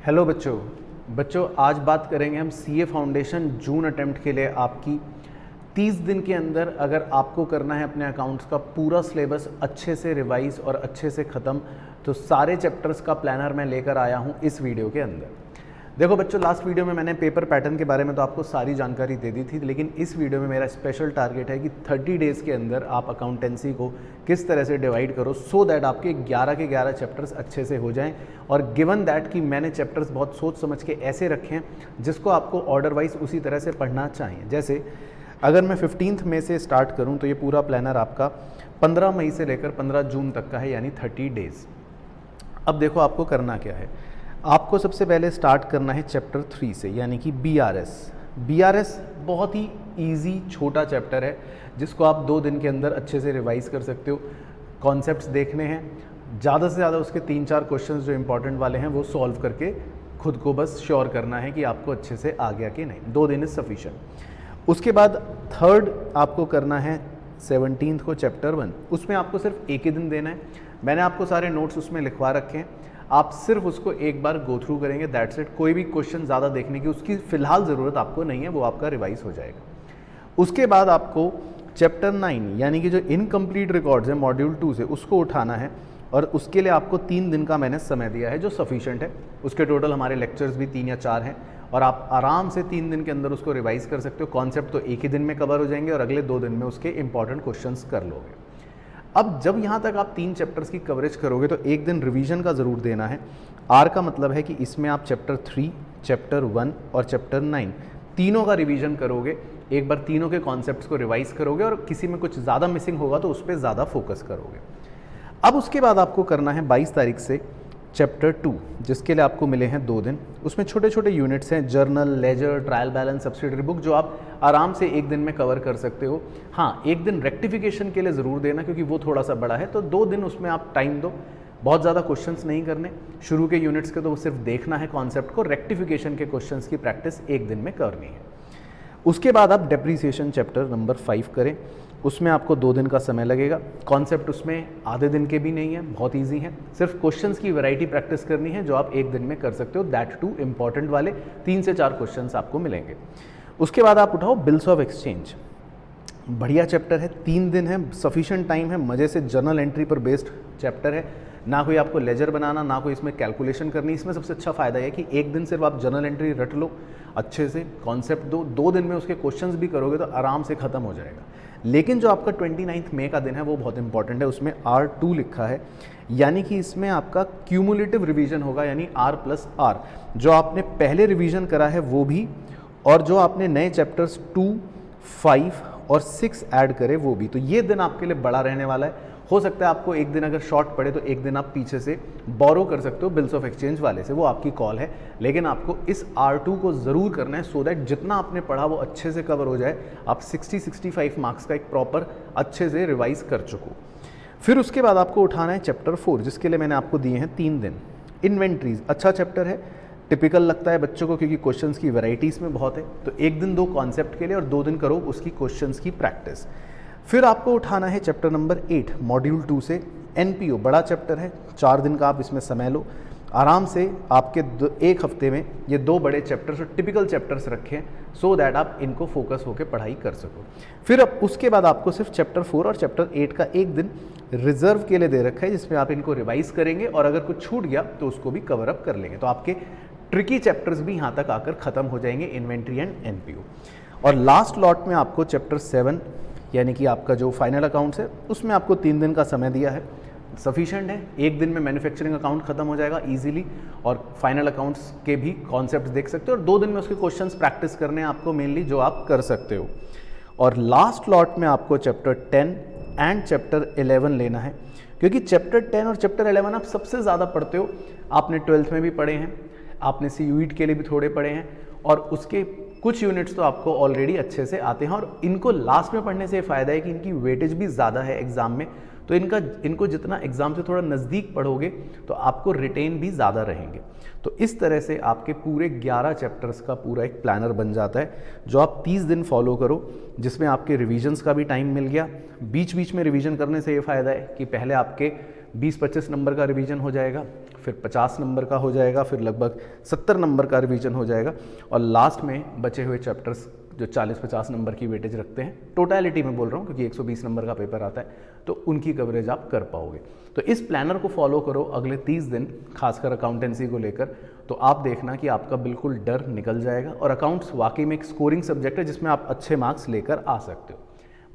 Hello बच्चों आज बात करेंगे हम सीए फाउंडेशन जून अटेम्प्ट के लिए आपकी 30 दिन के अंदर अगर आपको करना है अपने अकाउंट्स का पूरा सिलेबस अच्छे से रिवाइज और अच्छे से ख़त्म, तो सारे चैप्टर्स का प्लानर मैं लेकर आया हूँ इस वीडियो के अंदर। देखो बच्चों, लास्ट वीडियो में मैंने पेपर पैटर्न के बारे में तो आपको सारी जानकारी दे दी थी, लेकिन इस वीडियो में मेरा स्पेशल टारगेट है कि 30 डेज़ के अंदर आप अकाउंटेंसी को किस तरह से डिवाइड करो सो दैट आपके 11 के 11 चैप्टर्स अच्छे से हो जाएं। और गिवन दैट कि मैंने चैप्टर्स बहुत सोच समझ के ऐसे रखे हैं जिसको आपको ऑर्डर वाइज उसी तरह से पढ़ना चाहिए। जैसे अगर मैं 15 मई से स्टार्ट करूँ तो ये पूरा प्लानर आपका 15 मई से लेकर 15 जून तक का है, यानी 30 डेज़। अब देखो आपको करना क्या है। आपको सबसे पहले स्टार्ट करना है चैप्टर 3 से, यानी कि बीआरएस बहुत ही इजी छोटा चैप्टर है जिसको आप 2 दिन के अंदर अच्छे से रिवाइज कर सकते हो। कॉन्सेप्ट्स देखने हैं, ज़्यादा से ज़्यादा उसके 3-4 क्वेश्चंस जो इंपॉर्टेंट वाले हैं वो सॉल्व करके खुद को बस श्योर करना है कि आपको अच्छे से आ गया कि नहीं। 2 दिन इज़ सफिशिएंट। उसके बाद थर्ड आपको करना है 17 को चैप्टर 1। उसमें आपको सिर्फ एक ही दिन देना है। मैंने आपको सारे नोट्स उसमें लिखवा रखे हैं, आप सिर्फ उसको एक बार गो थ्रू करेंगे, दैट्स इट। कोई भी क्वेश्चन ज़्यादा देखने की उसकी फ़िलहाल ज़रूरत आपको नहीं है, वो आपका रिवाइज हो जाएगा। उसके बाद आपको चैप्टर 9 यानी कि जो इनकम्प्लीट रिकॉर्ड्स है मॉड्यूल 2 से, उसको उठाना है और उसके लिए आपको 3 दिन का मैंने समय दिया है जो सफिशेंट है। उसके टोटल हमारे लेक्चर्स भी 3 या 4 हैं और आप आराम से 3 दिन के अंदर उसको रिवाइज कर सकते हो। कॉन्सेप्ट तो एक ही दिन में कवर हो जाएंगे और अगले 2 दिन में उसके इंपॉर्टेंट क्वेश्चंस कर लोगे। अब जब यहाँ तक आप 3 चैप्टर्स की कवरेज करोगे तो एक दिन रिवीजन का ज़रूर देना है। आर का मतलब है कि इसमें आप चैप्टर 3, चैप्टर 1 और चैप्टर 9 तीनों का रिवीजन करोगे। एक बार तीनों के कॉन्सेप्ट्स को रिवाइज करोगे और किसी में कुछ ज़्यादा मिसिंग होगा तो उस पर ज़्यादा फोकस करोगे। अब उसके बाद आपको करना है 22 तारीख से चैप्टर 2, जिसके लिए आपको मिले हैं 2 दिन। उसमें छोटे छोटे यूनिट्स हैं, journal, ledger, trial balance, subsidiary book, जो आप आराम से एक दिन में कवर कर सकते हो। हाँ, एक दिन रेक्टिफिकेशन के लिए ज़रूर देना क्योंकि वो थोड़ा सा बड़ा है, तो 2 दिन उसमें आप टाइम दो। बहुत ज़्यादा क्वेश्चंस नहीं करने शुरू के यूनिट्स के, तो सिर्फ देखना है कॉन्सेप्ट को। रेक्टिफिकेशन के क्वेश्चंस की प्रैक्टिस एक दिन में करनी है। उसके बाद आप डेप्रीसिएशन चैप्टर नंबर 5 करें। उसमें आपको 2 दिन का समय लगेगा। कॉन्सेप्ट उसमें आधे दिन के भी नहीं है, बहुत इजी है। सिर्फ क्वेश्चंस की वैरायटी प्रैक्टिस करनी है जो आप एक दिन में कर सकते हो, दैट टू इंपॉर्टेंट वाले 3 से 4 क्वेश्चंस आपको मिलेंगे। उसके बाद आप उठाओ बिल्स ऑफ एक्सचेंज। बढ़िया चैप्टर है, 3 दिन है, सफिशिएंट टाइम है, मज़े से जर्नल एंट्री पर बेस्ड चैप्टर है। ना कोई आपको लेजर बनाना, ना कोई इसमें कैलकुलेशन करनी। इसमें सबसे अच्छा फ़ायदा है कि एक दिन सिर्फ आप जर्नल एंट्री रट लो, अच्छे से कॉन्सेप्ट दो। 2 दिन में उसके क्वेश्चंस भी करोगे तो आराम से ख़त्म हो जाएगा। लेकिन जो आपका 29 मई का दिन है वो बहुत इंपॉर्टेंट है। उसमें R2 लिखा है, यानी कि इसमें आपका क्यूमुलेटिव रिवीजन होगा, यानी R+R। जो आपने पहले रिवीजन करा है वो भी, और जो आपने नए चैप्टर्स 2, 5 और 6 ऐड करे वो भी। तो ये दिन आपके लिए बड़ा रहने वाला है। हो सकता है आपको एक दिन अगर शॉर्ट पड़े तो एक दिन आप पीछे से बोरो कर सकते हो बिल्स ऑफ एक्सचेंज वाले से, वो आपकी कॉल है। लेकिन आपको इस R2 को ज़रूर करना है सो दैट जितना आपने पढ़ा वो अच्छे से कवर हो जाए। आप 60-65 मार्क्स का एक प्रॉपर अच्छे से रिवाइज कर चुको। फिर उसके बाद आपको उठाना है चैप्टर 4, जिसके लिए मैंने आपको दिए हैं 3 दिन। इन्वेंट्रीज अच्छा चैप्टर है, टिपिकल लगता है बच्चों को क्योंकि क्वेश्चंस की वैरायटी इसमें बहुत है। तो एक दिन दो कॉन्सेप्ट के लिए और 2 दिन करो उसकी क्वेश्चंस की प्रैक्टिस। फिर आपको उठाना है चैप्टर नंबर 8 मॉड्यूल 2 से एनपीओ। बड़ा चैप्टर है, 4 दिन का आप इसमें समय लो। आराम से आपके 1 हफ्ते में ये 2 बड़े चैप्टर्स और टिपिकल चैप्टर्स रखें सो दैट आप इनको फोकस होकर पढ़ाई कर सको। फिर अब उसके बाद आपको सिर्फ चैप्टर 4 और चैप्टर 8 का एक दिन रिजर्व के लिए दे रखा है, जिसमें आप इनको रिवाइज करेंगे और अगर कुछ छूट गया तो उसको भी कवर अप कर लेंगे। तो आपके ट्रिकी चैप्टर्स भी यहाँ तक आकर ख़त्म हो जाएंगे, इन्वेंट्री एंड एनपीओ। और लास्ट लॉट में आपको चैप्टर 7 यानी कि आपका जो फाइनल अकाउंट्स है उसमें आपको 3 दिन का समय दिया है, सफिशिएंट है। एक दिन में मैन्युफैक्चरिंग अकाउंट खत्म हो जाएगा इजीली और फाइनल अकाउंट्स के भी कॉन्सेप्ट्स देख सकते हो। और 2 दिन में उसके क्वेश्चंस प्रैक्टिस करने हैं आपको मेनली, जो आप कर सकते हो। और लास्ट लॉट में आपको चैप्टर 10 एंड चैप्टर 11 लेना है, क्योंकि चैप्टर 10 और चैप्टर 11 आप सबसे ज़्यादा पढ़ते हो। आपने 12th में भी पढ़े हैं, आपने CUET के लिए भी थोड़े पढ़े हैं और उसके कुछ यूनिट्स तो आपको ऑलरेडी अच्छे से आते हैं। और इनको लास्ट में पढ़ने से फ़ायदा है कि इनकी वेटेज भी ज़्यादा है एग्ज़ाम में, तो इनको जितना एग्ज़ाम से थोड़ा नज़दीक पढ़ोगे तो आपको रिटेन भी ज़्यादा रहेंगे। तो इस तरह से आपके पूरे 11 चैप्टर्स का पूरा एक प्लानर बन जाता है जो आप 30 दिन फॉलो करो, जिसमें आपके रिविजन्स का भी टाइम मिल गया। बीच बीच में रिवीजन करने से ये फ़ायदा है कि पहले आपके 20-25 नंबर का रिवीजन हो जाएगा, फिर 50 नंबर का हो जाएगा, फिर लगभग 70 नंबर का रिवीजन हो जाएगा, और लास्ट में बचे हुए चैप्टर्स जो 40-50 नंबर की वेटेज रखते हैं, टोटलिटी में बोल रहा हूँ क्योंकि 120 नंबर का पेपर आता है, तो उनकी कवरेज आप कर पाओगे। तो इस प्लानर को फॉलो करो अगले 30 दिन, खासकर अकाउंटेंसी को लेकर, तो आप देखना कि आपका बिल्कुल डर निकल जाएगा और अकाउंट्स वाकई में एक स्कोरिंग सब्जेक्ट है जिसमें आप अच्छे मार्क्स लेकर आ सकते हो।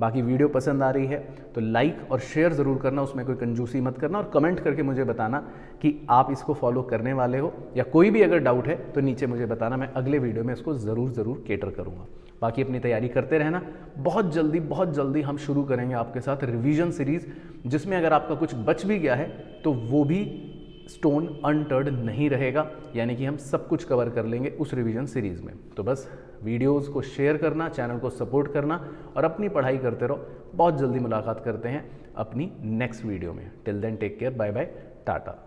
बाकी वीडियो पसंद आ रही है तो लाइक और शेयर ज़रूर करना, उसमें कोई कंजूसी मत करना, और कमेंट करके मुझे बताना कि आप इसको फॉलो करने वाले हो, या कोई भी अगर डाउट है तो नीचे मुझे बताना, मैं अगले वीडियो में इसको ज़रूर केटर करूँगा। बाकी अपनी तैयारी करते रहना। बहुत जल्दी हम शुरू करेंगे आपके साथ रिवीजन सीरीज़, जिसमें अगर आपका कुछ बच भी गया है तो वो भी स्टोन अनटर्ड नहीं रहेगा, यानी कि हम सब कुछ कवर कर लेंगे उस रिवीजन सीरीज़ में। तो बस वीडियोस को शेयर करना, चैनल को सपोर्ट करना और अपनी पढ़ाई करते रहो। बहुत जल्दी मुलाकात करते हैं अपनी नेक्स्ट वीडियो में। Till then take care, bye bye, Tata.